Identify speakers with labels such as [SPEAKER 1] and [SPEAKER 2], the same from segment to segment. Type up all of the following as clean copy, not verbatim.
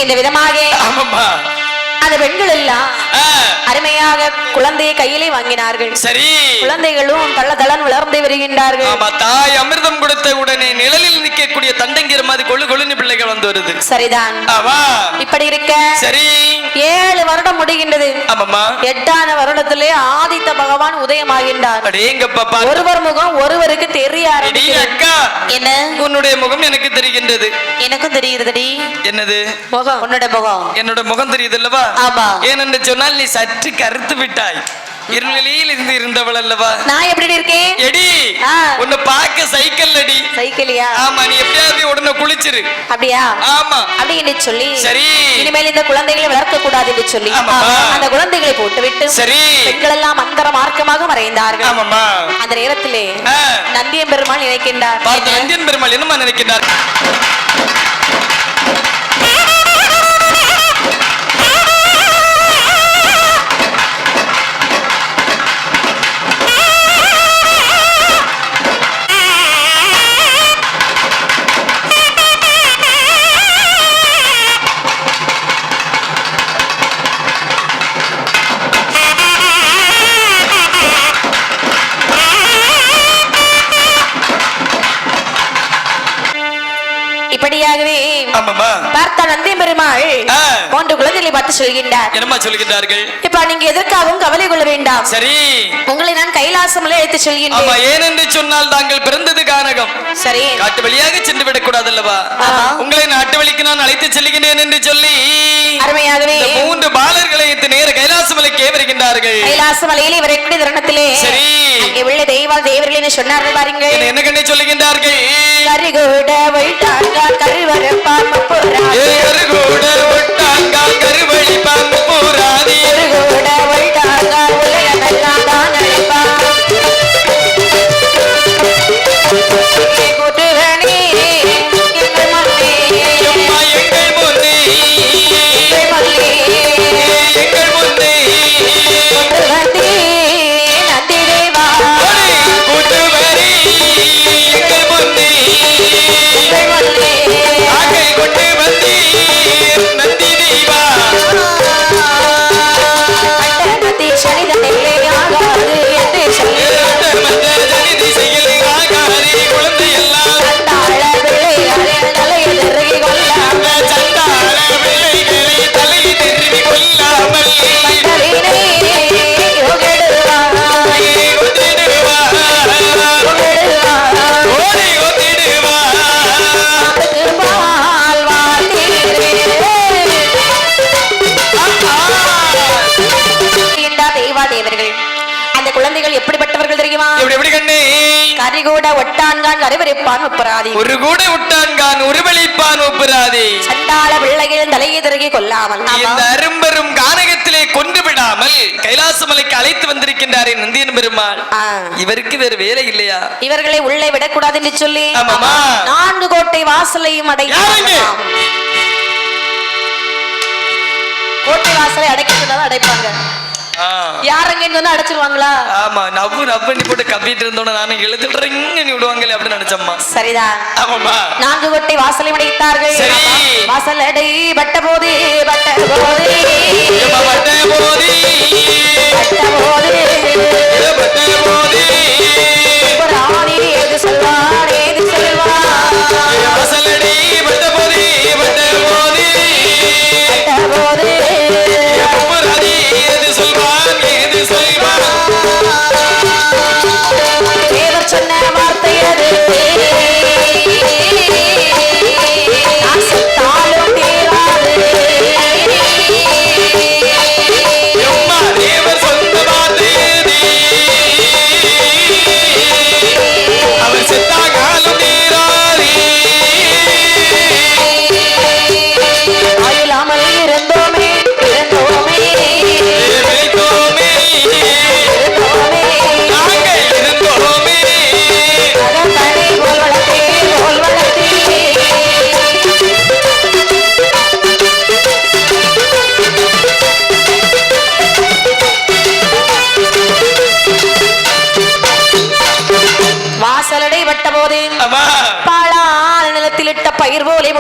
[SPEAKER 1] இந்த விதமாக அந்த பெண்கள் எல்லாம் அருமையாக குழந்தையை கையிலே வாங்கினார்கள். சரி, குழந்தைகளும் தளதளன் வளர்ந்து வருகின்றார்கள்.
[SPEAKER 2] ஆமா, தாய் அமிர்தம் கொடுத்த உடனே நிழலில் நிற்கக்கூடிய தண்டங்கிற மாதிரி கொழுன்னு பிள்ளைகள் வந்து வருது.
[SPEAKER 1] சரிதான். இப்படி இருக்க சரி 7 வருடம் முடிகின்றது. ஆமாம்மா. 8ஆம் வருடத்திலே ஆதித்த பகவான் உதயமாகின்றார். அடேங்கப்பா, ஒருவர் முகம் ஒருவருக்கு தெரிய ஆரம்பிக்கிறது. அக்கா, என்ன
[SPEAKER 2] உன்னுடைய முகம் எனக்கு தெரிகின்றது.
[SPEAKER 1] எனக்கும் தெரிகிறதுடி.
[SPEAKER 2] என்னது
[SPEAKER 1] முகம்? உன்னோட முகம்.
[SPEAKER 2] என்னோட முகம் தெரியுது அல்லவா?
[SPEAKER 1] ஆமா.
[SPEAKER 2] ஏனென்று சொன்னால் நீ சற்று கருத்து விட்டாய். இருளில் இருந்து இருந்தவள் அல்லவா?
[SPEAKER 1] நான் எப்படி இருக்கேன்?
[SPEAKER 2] எடி உன்னை பார்க்க சைக்கிள் அடி.
[SPEAKER 1] சைக்கிளியா?
[SPEAKER 2] ஆமா, நீ எப்படியாவது உடனே குளிச்சிரு.
[SPEAKER 1] அப்படியா?
[SPEAKER 2] ஆமா.
[SPEAKER 1] அப்படி என்று சொல்லி
[SPEAKER 2] சரி
[SPEAKER 1] இனிமேல் இந்த குழந்தைகளை வளர்க்க கூடாது என்று சொல்லி அந்த குழந்தைகளை போட்டுவிட்டு சரி பெண்கள் எல்லாம் அந்தர மார்க்கமாக மறைந்தார்கள்.
[SPEAKER 2] ஆமாம்மா.
[SPEAKER 1] அந்த நேரத்திலே நந்தியம் பெருமாள் நினைக்கின்றார்.
[SPEAKER 2] நந்தியம் பெருமாள் என்னமா நினைக்கின்றார்?
[SPEAKER 1] இப்படியாகவே பார்த்த நந்தி பெருமாள் 3 குழந்தைகளை பார்த்து சொல்கின்றார்.
[SPEAKER 2] என்னமா சொல்கின்றார்கள்?
[SPEAKER 1] இப்ப நீங்க எதற்காகவும் கவலை கொள்ள வேண்டாம். சரி, உங்களை நான் கைலாசம் அழைத்து செல்கின்றேன்.
[SPEAKER 2] ஏனென்று சொன்னால் தாங்கள் பிறந்தது கானகம். சரி, காட்டு வழியாக சென்று விடக் கூடாது அல்லவா? உங்களை நாட்டு வழிக்கு நான் அழைத்து செல்கின்றேன் என்று சொல்லி
[SPEAKER 1] அருமையாகவே
[SPEAKER 2] 3 பாலர்களை நேர கைலாசம் அழைக்க வருகின்றார்கள்.
[SPEAKER 1] கைலாசம் அலையிலே வரக்கூடிய தருணத்திலே சரி அங்கே உள்ள தேவர்கள் சொன்னார்கள் பாருங்கள்.
[SPEAKER 2] என்ன கண்ணை சொல்லுகின்றார்கள்?
[SPEAKER 1] கரிகூட வைட்டாங்க கருவரப்பாம் புராதி. கரிகூட வைட்டாங்க கருவழிப்பாம் புராதி. கரிகூட வைட்டாங்க உலகமெல்லாம் தான் அழைப்பா. கூட்டுவனே எங்கள் முன்னே அம்மா எங்கள் முன்னே எங்கள் முன்னே எங்கள் முன்னே கொண்டு வந்தே நந்தி தேவா. கூட்டுவனே எங்கள் முன்னே எங்கள் முன்னே ஆகை கொண்டு வந்தே நந்தி தேவா. நந்தி சனிதனிலே ஆகாது என்று சொல்லி குழந்தை எல்லாம் சண்டாள பிள்ளைகளை தலையில் கொள்ளாமல் சண்டாள பிள்ளைகளை தலையில் கொள்ளாமல் தேவர்கள் அந்த குழந்தைகள் எப்படிப்பட்டவர்கள் தெரியுமா? எப்படி கண்ணே? கரிகூட ஒட்டான்கான் கருவரிப்பான் ஒப்புராதி. ஒரு கூட ஒட்டான்கான் உருவளிப்பான் ஒப்புராதி. சண்டாள பிள்ளைகள் தலையை திறகி கொள்ளாமல் இந்த அரும்பெரும் கானகத்திலே கொண்டு விடாமல் கைலாசமலைக்கு அழைத்து வந்திருக்கின்றாரே நந்தியன் பெருமாள். இவருக்கு வேறு வேலை இல்லையா? இவர்களை உள்ளே விடக்கூடாது என்று சொல்லி 4 கோட்டை வாசலையும் அடைக்கிறாங்க. கோட்டை வாசலை அடைக்கிறதா அடைப்பாங்க. யாரங்க வந்து அடைச்சிருவாங்களா? ஆமா, நவ்வு நவ்வு போட்டு கப்பிட்டு இருந்தோட நானும் எழுதுறீங்க விடுவாங்களே அப்படின்னு நினைச்சம்மா. சரிதான். ஆமாமா. 4 கோட்டை வாசலை அடைத்தார்கள். சரி, வாசல் அடை பட்ட போது பட்ட போது பட்ட போது பட்ட போது பட்ட போது ராணி ஏது சொல்வார் ஏது சொல்வார். வாசல் அடை பட்ட போது பட்ட போது பட்ட போது ராணி ஏது சொல்வார் ஏது சொல்வார். தேவர் சொன்ன வார்த்தை அது ஆசத்தாலும் தீராது.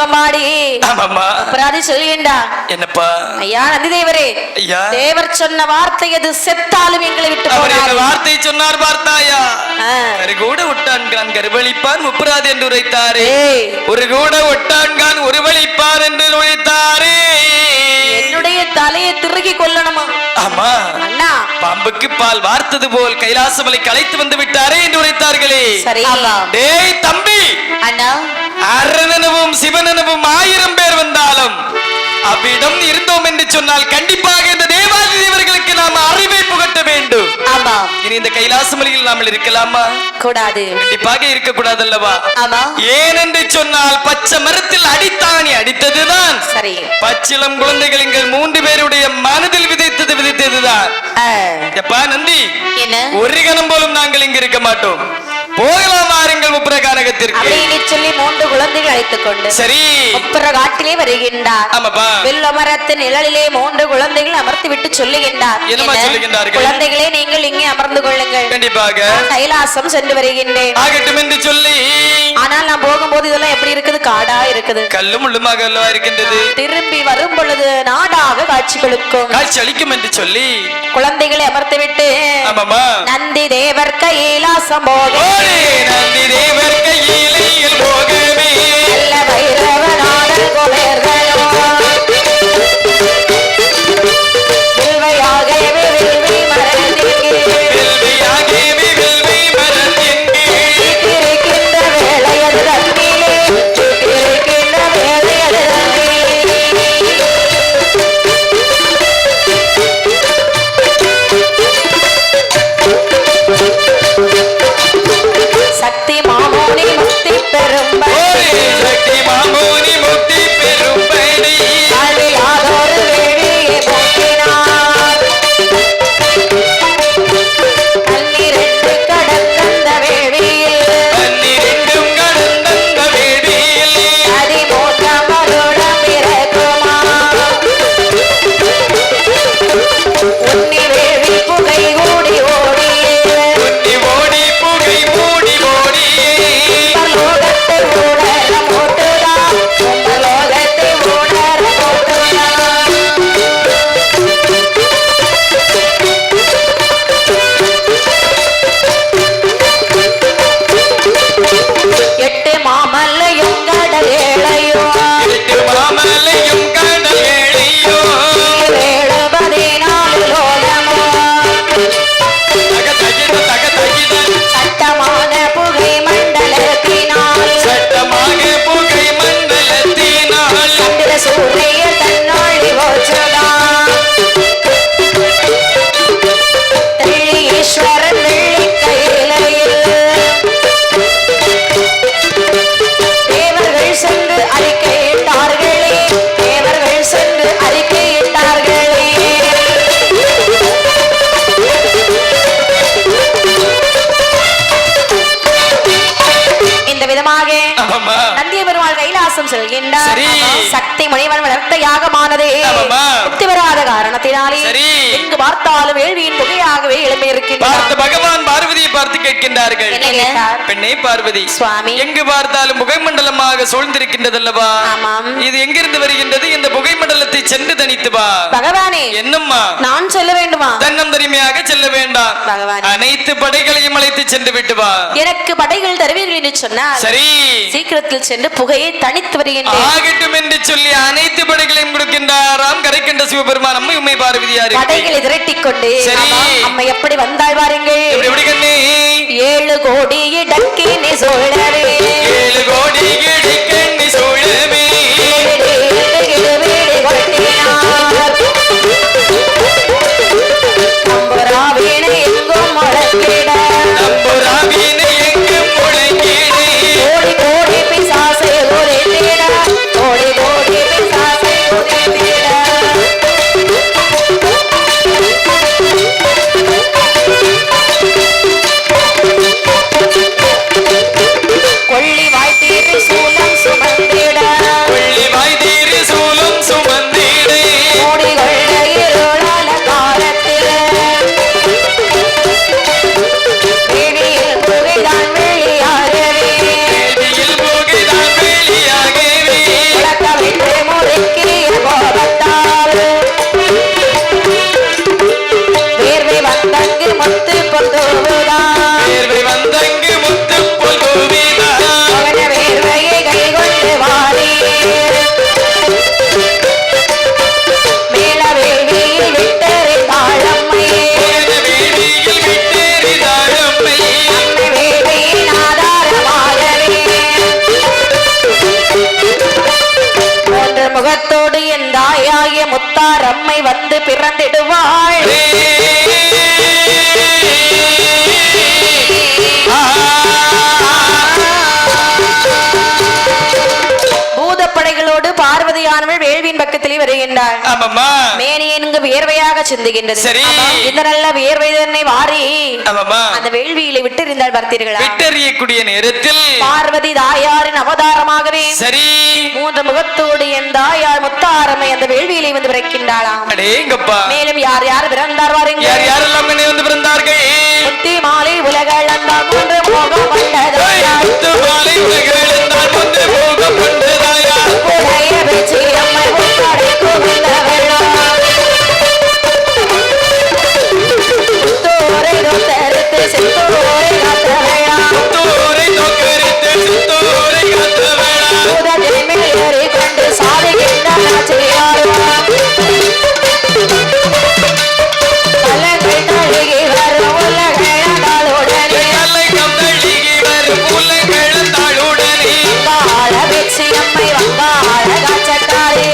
[SPEAKER 1] முகமாடி அபராதி சொல்கின்றா.
[SPEAKER 2] என்னப்பா?
[SPEAKER 1] ஐயா நந்தி தேவரே, தேவர் சொன்ன வார்த்தை எது செத்தாலும் எங்களை விட்டு போனார்.
[SPEAKER 2] வார்த்தை சொன்னார் பார்த்தாயா? கூட ஒட்டான்கான் கருவழிப்பான் முப்பராது என்று உரைத்தாரே. ஒரு கூட ஒட்டான்கான் ஒருவழிப்பார் என்று உரைத்தாரே.
[SPEAKER 1] என்னுடைய தலையை திருகி கொள்ளணுமா?
[SPEAKER 2] ஆமா
[SPEAKER 1] அண்ணா,
[SPEAKER 2] பாம்புக்கு பால் வார்த்தது போல் கைலாசமலைக்கு அழைத்து வந்து விட்டாரே என்று உரைத்தார்களே.
[SPEAKER 1] சரி
[SPEAKER 2] டேய் தம்பி,
[SPEAKER 1] அண்ணா,
[SPEAKER 2] அரனனும் சிவனனும் 1000 பேர் வந்தாலும் அவ்விடம் இருந்தோம் என்று சொன்னால் கண்டிப்பாக இந்த தேவாதி தேவர்களுக்கு நாம் அறிவை புகட்ட வேண்டும்.
[SPEAKER 1] ஆமா,
[SPEAKER 2] இனி இந்த கைலாசமலையில் நாம் இருக்கலாமா?
[SPEAKER 1] கூடாது,
[SPEAKER 2] கண்டிப்பாக இருக்க கூடாது அல்லவா?
[SPEAKER 1] ஆமா.
[SPEAKER 2] ஏனென்று சொன்னால் பச்சை மரத்தில் அடித்தாணி அடித்ததுதான் சரி. பச்சிளம் குழந்தைகள் எங்கள் 3 பேருடைய மனதில் விதைத்ததுதான். எப்பா நந்தி, என்ன ஒரு கணம் போலும் நாங்கள் இங்க இருக்க மாட்டோம். போகலாம் வாருங்கள் முப்புரகானகத்திற்கு
[SPEAKER 1] சொல்லி 3 குழந்தைகள் அழைத்துக் கொண்டு சரி முப்புரகாட்டிலே வருகின்றார். ஆமாப்பா. வில்ல மரத்தின் நிழலிலே 3 குழந்தைகள் அமர்த்தி விட்டு சொல்லுகின்றார்.
[SPEAKER 2] என்னமா சொல்லுகின்றார்கள்?
[SPEAKER 1] குழந்தைகளே, நீங்கள் இங்கே அமர்ந்து கொள்ளுங்கள்.
[SPEAKER 2] கண்டிப்பாக
[SPEAKER 1] கைலாசம் சென்று வருகின்றேன்
[SPEAKER 2] ஆகட்டும் என்று சொல்லி.
[SPEAKER 1] ஆனால் நான் போகும்போது இதெல்லாம் எப்படி இருக்குது? காடா இருக்குது,
[SPEAKER 2] கல்லும் முள்ளுமாக இருக்கின்றது.
[SPEAKER 1] திரும்பி வரும் பொழுது நாடாக காட்சி கொடுக்கும்,
[SPEAKER 2] காட்சி அளிக்கும் என்று சொல்லி
[SPEAKER 1] குழந்தைகளை அமர்த்தி விட்டு நந்தி தேவர் கைலாசம் போக நந்தி தேவர் கையிலையில் போகவே நல்ல பைரவ நாடல் கோவேர்களோ வில்வையாகவே வில்வி மரத்திற்கு இருக்கின்ற வேளையது தன்னிலே இருக்கின்ற வேளையது சக்தி மாமோனி முக்தி பெரும்படி சக்தி மாமோனி முக்தி பெரும்படி அழியாதொரு வேடியை போக்கினார். 12 கடந்த வேடியில் 12 கடந்த வேடியில் 13 வருடம் இருக்குமா உன்னி வேடி புகை ஓடி ஓடியே உன்னி ஓடி புகை மூடி ஓடியே லோகத்தை ஊடர போட்டுடா லோகத்தை ஊடர போட்டுடா. எட்டு மாமல்லையும் கடல் ஏழையோ 8 மாமல்லையும் கடல் ஏழையோ 14 லோகமோ சட்டமான புகை மண்டலத்தினால் சட்டமாக புகை மண்டலத்தினால் சந்திர சூரிய தன்னாழி போச்சுடா. ஈஸ்வரன் வெள்ளி கையிலையில் தேவர்கள் சென்று அறிக்கையிட்டார்களே தேவர்கள் சென்று அறிக்கையிட்டார்களே. இந்த விதமாக நந்திய பெருமாள் கைலாசம் செல்கின்றார். சக்தி முனிவன் வளர்த்த யாகமானதே முக்தி பெறாத காரணத்தினாலே எங்கு பார்த்தாலும் வேள்வியின் புகையாகவே எழுப்பி இருக்கின்றார்.
[SPEAKER 2] பகவான் பார்வதியை பார்த்து கேட்கின்றார்கள், பெண்ணே பார்வதி, சுவாமி, எங்கு பார்த்தாலும் புகை மண்டலமாக சூழ்ந்திருக்கின்றது அல்லவா? இது எங்கிருந்து வருகின்றது? இந்த புகை மண்டலத்தை சென்று தனித்து வா.
[SPEAKER 1] பகவானே,
[SPEAKER 2] என்னம்மா
[SPEAKER 1] நான் செல்ல வேண்டுமா?
[SPEAKER 2] தன்னம் தனிமையாக செல்ல வேண்டாம். பகவான், அனைத்து படைகளையும் அழைத்து சென்று விட்டு வா.
[SPEAKER 1] எனக்கு படைகள் தருவீர்கள் என்று சொன்னால்
[SPEAKER 2] சரி,
[SPEAKER 1] சீக்கிரத்தில் சென்று புகையை தனித்து வருகின்றேன்.
[SPEAKER 2] ஆகட்டும் என்று சொல்லி அனைத்து படைகளையும் கொடுக்கின்றாராம் கரைக்கின்ற சிவபெருமான். அம்மை உண்மை பார்வதியார்
[SPEAKER 1] படைகளை திரட்டிக் கொண்டு அம்மை எப்படி வந்தாய் வாருங்கள். 7 கோடி இடக்கினி சோழவே
[SPEAKER 2] 7 கோடி இடக்கினி சோழவே
[SPEAKER 1] நம்புராவீனை எங்கும் முழக்கிட நம்புராவீனை எங்கும் முழக்கிட கோடி கோடி பிசாசை உரைத்திட கோடி கோடி பிசாசை உரைத்திட கொள்ளி வாய்த்தீர் சூழ முத்து பொந்துதான்
[SPEAKER 2] வேர்வை வந்தங்கு முத்து பொதுவிதான்
[SPEAKER 1] வேர்வையை கை கொண்டு வாரி மேல வேள்வியில் விட்டறி தாழம்மை
[SPEAKER 2] வேடியில் விட்டேறிதாழம்மை
[SPEAKER 1] அம்மை வேள்வியின் ஆதாரமாகவே மூன்று முகத்தோடு என் தாயாகிய முத்தாரம்மை வந்து பிறந்திடுவாள் பூதப்படைகளோடு பார்வதியானவள் வேள்வியின் பக்கத்திலே வருகின்றாள் மேனியனுங்க வியர்வையாக சிந்துகின்றது இந்த நல்ல வியர்வை தன்னை வாரி அந்த வேள்வியிலே விட்டெறிந்தாள் பார்த்தீர்களா
[SPEAKER 2] விட்டெறியக்கூடிய நேரத்தில்
[SPEAKER 1] பார்வதி தாயாரின் அவதாரமாகவே
[SPEAKER 2] சரி
[SPEAKER 1] மூன்று முகத்தோடு என் தாயார் முத்தாரம்மை அந்த வேள்வியிலே வந்து பிறக்கின்றாளாம் மேலும் யார் யார் பிறந்தார் வாருங்க
[SPEAKER 2] யார் யாரெல்லாம் வந்து பிறந்தார்கள்
[SPEAKER 1] முத்தி மாலை உலகளந்தார் மூன்று மோகம் கொண்டதாயா
[SPEAKER 2] முத்து மாலை உலகளந்தார் மூன்று மோகம் கொண்டதாயா
[SPEAKER 1] உடைய வெச்சி அம்மை முத்தாடை கோவிந்தவளா முத்தோரை நோத்தறுத்து செத்தோரை காத்தவளா
[SPEAKER 2] முத்தோரை நோக்கரித்து செத்தோரை காத்தவளா
[SPEAKER 1] பூதத்தை மேலேறி கொண்டு சாதிக்கின்ற நாச்சியாருவா கலங்கள் தழுகி வரும் உலகளந்தாளுடனே
[SPEAKER 2] கலைக்கம் தழுகி வரும் உலகளந்தாளுடனே
[SPEAKER 1] வங்காள வெச்சி அம்மை வங்காள காச்சக்காரி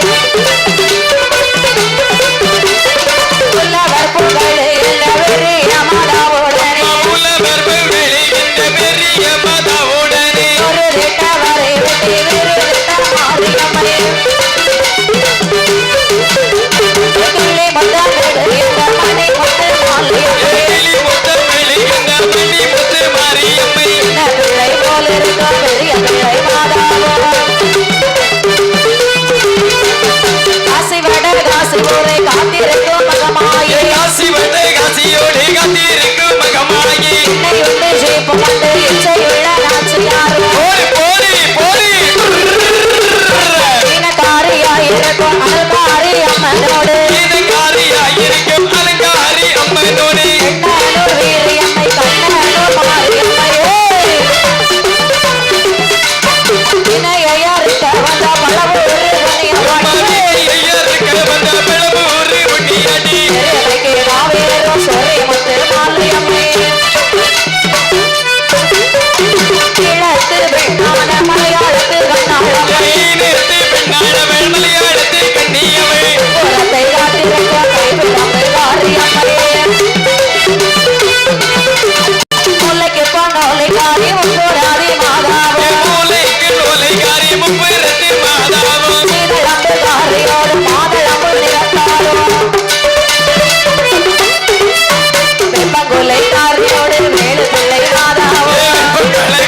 [SPEAKER 1] புல்லவர் புகழ் எல்லவரே மாதாவுடனே
[SPEAKER 2] புலவர் வெளிகின்ற பெரிய மதவுடனே
[SPEAKER 1] ஒரு திட்டவரை வெட்டி விருத்த மாரியம்மை துள்ளி முத்தமிடு இந்த மணி முத்து மாலையம்மை
[SPEAKER 2] கிளி முத்தம் வெளிகின்ற மணி முத்து மாரியம்மை
[SPEAKER 1] சின்ன பிள்ளை போல இருக்க பெரிய பிள்ளை மாதாவோ காசி வட காசி ஊரை காத்திருக்கும் மகமாயே
[SPEAKER 2] காசி வந்த காசியோடு காத்திருக்கும் மகமாயி
[SPEAKER 1] என்னை உண்டு ஜீப்பு வந்து இச்சையுள்ள நாச்சியாரோ
[SPEAKER 2] போரி போரி போரி
[SPEAKER 1] இனக்காரியாயிருக்கும் அல்காரி அம்மனோடு
[SPEAKER 2] காரியாயிருக்கும் அலங்காரி அம்மனோடு
[SPEAKER 1] எண்ணலூர் வீரியம்மை கண்ணலூர் மாரியம்மையே இணையறுக்க வந்த பலவூர் புண்ணியவாட்டியே
[SPEAKER 2] ஐயருக்கு வந்த பிளவூர் ஒட்டியடி
[SPEAKER 1] பெரியவைக்கு காவேரும் சொறி முத்து மாரியம்மை கிழத்து பெண்ணான மலையாளத்து கண்ணாளம்மை
[SPEAKER 2] நிறுத்தி பெண்ணாடவள் மலையாளத்து கண்ணியவள்
[SPEAKER 1] புறத்தை காத்திருக்க கைவிடாமல் காரியம்மையே முல்லைக்கு பொன்னோலை காரி முக்கூடாதி மாதாவோ
[SPEAKER 2] மூலைக்கு ஓலைக்காரி முப்பிரத்து மாதாவும்
[SPEAKER 1] சீதளம்பு காரியோடு மாதளம்பு நிறத்தாரோ வெப்பங்குலை காரியோடு வேலு பிள்ளை மாதாவோ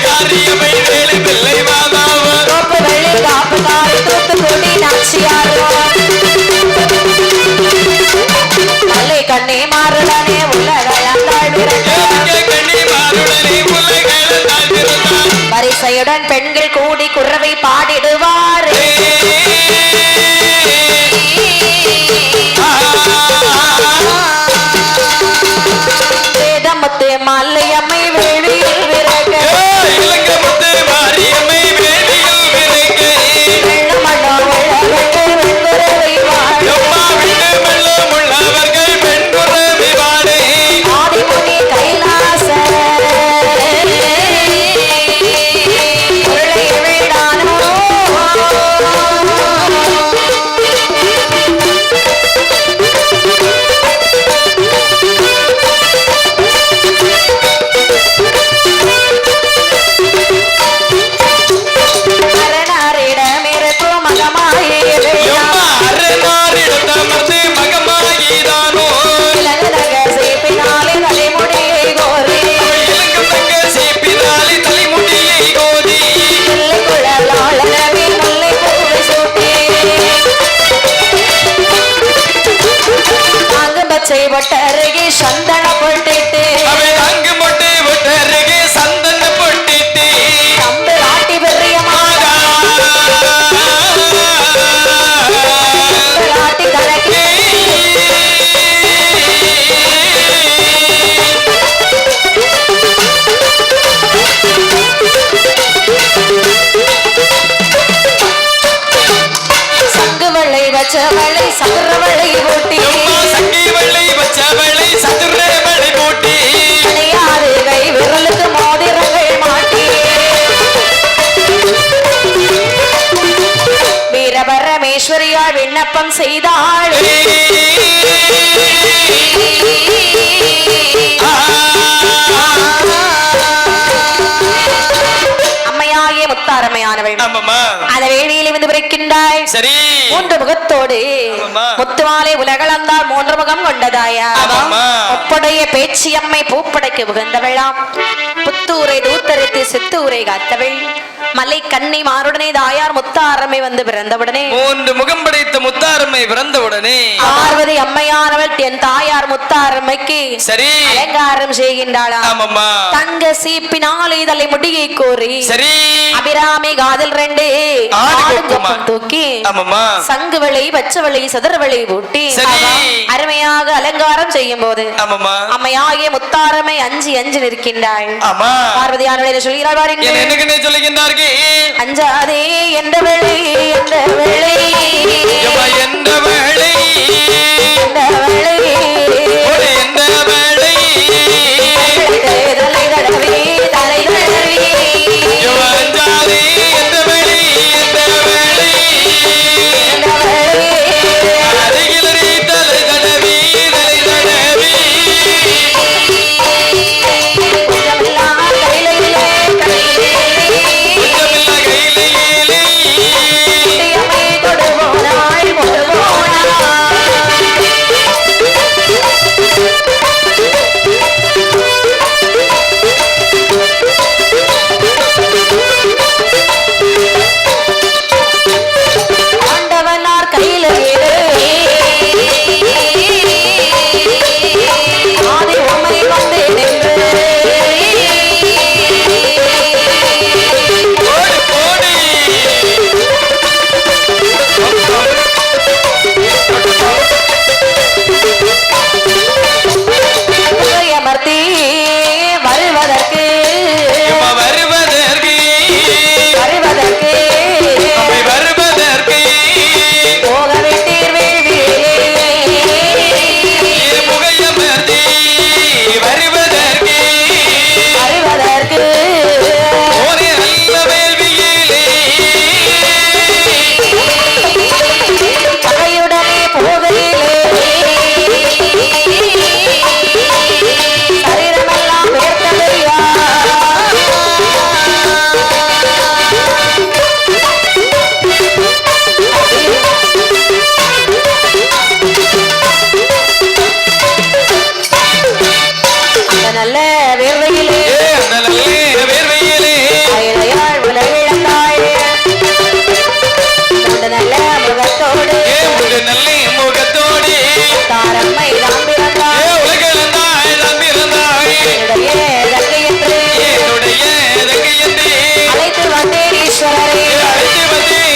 [SPEAKER 2] காரியமை வேலு பிள்ளை மாதாவும்
[SPEAKER 1] கோப்பு வெள்ளி காப்பு காரி தூத்துக்குடி நாச்சியாரோ மல்லை கண்ணி மாறுடனே உலகளந்தாள் விரட்ட
[SPEAKER 2] கண்ணி மாறுடனே உலகளந்தாள் பிறந்தாள்
[SPEAKER 1] வரிசையுடன் பெண்கள் கூடி குறவை பாடிடுவார் வேதமுத்து மல்லையம்மை வேள்வியில் விறக
[SPEAKER 2] இலங்க முத்து மாரியம்மை வேடியில் விரைக்க
[SPEAKER 1] வெள்ளமண்ணோ வெள்ளவெட்டு வெண்குறவை வாழ
[SPEAKER 2] எம்மா விட்டு மெல்லும் உள்ளவர்கள் பெண்குறவி வாடே
[SPEAKER 1] ஆதிமுனி கைலாச பொருளை வேடானோ அரணாரிடமிருக்கும் மகமாயே
[SPEAKER 2] எம்மா அரணாரிடத்தமர்ந்து மகமாகிதானோ
[SPEAKER 1] இலகுலக சேப்பினாலே தலைமுடியை கோரி
[SPEAKER 2] இலங்கம் தங்க சேப்பினாலே தலைமுடியை கோதி
[SPEAKER 1] முல்லை குழலாளரவி முல்லை பூவை சூட்டி அங்கு பச்சை பொட்டருகே சந்தன பொட்டிட்டு
[SPEAKER 2] அவன் அங்கு மொட்டை விட்டருகே சந்தன பொட்டிட்டு
[SPEAKER 1] கம்பு காட்டி பெரியமாக காட்டி கலக்கி வச்சவளை சதுரவளை போட்டி
[SPEAKER 2] சங்கி வள்ளி வச்சவளை சதுரவளை போட்டி
[SPEAKER 1] விளையாடு கை விரலுக்கு மோதிரங்கள் மாட்டி வீரபரமேஸ்வரியால் விண்ணப்பம் செய்தாள் அம்மையாகிய முத்தாரம்மையானவள் அந்த வேணியில் வந்து பிறக்கின்றாள்
[SPEAKER 2] சரி
[SPEAKER 1] மூன்று முகத்தோடு முத்துமாலை உலகளந்தால் மூன்று முகம் கொண்டதாயா ஒப்படைய பேச்சியம்மை பூப்படைக்கு உகந்தவளாம் புத்தூரை தூத்தரித்து சித்தூரை காத்தவள் மலை கண்ணி மாறுடனே தாயார் முத்தாரம்மை வந்து பிறந்தவுடனே
[SPEAKER 2] மூன்று முகம் படைத்த முத்தாரம்மை பிறந்தவுடனே
[SPEAKER 1] பார்வதி அம்மையானவள் என் தாயார் முத்தாரம்மைக்கு
[SPEAKER 2] சரி
[SPEAKER 1] அலங்காரம் செய்கின்றாளாம் தங்க சீப்பினால் இதழை முடியை கோரி
[SPEAKER 2] சரி
[SPEAKER 1] அபிராமி காதல் ரெண்டு தூக்கி சங்குவளை பச்சவளை சதுரவளை ஊட்டி அருமையாக அலங்காரம் செய்யும் போது அம்மையாகிய முத்தாரம்மை அஞ்சு அஞ்சு நிற்கின்றாள் பார்வதியானவளை சொல்கிறாள்
[SPEAKER 2] சொல்லுகின்றார்கள்
[SPEAKER 1] அஞ்சாதே என்ற வேளை என்ற வேளை
[SPEAKER 2] என்ற வேளை
[SPEAKER 1] என்ற வேளை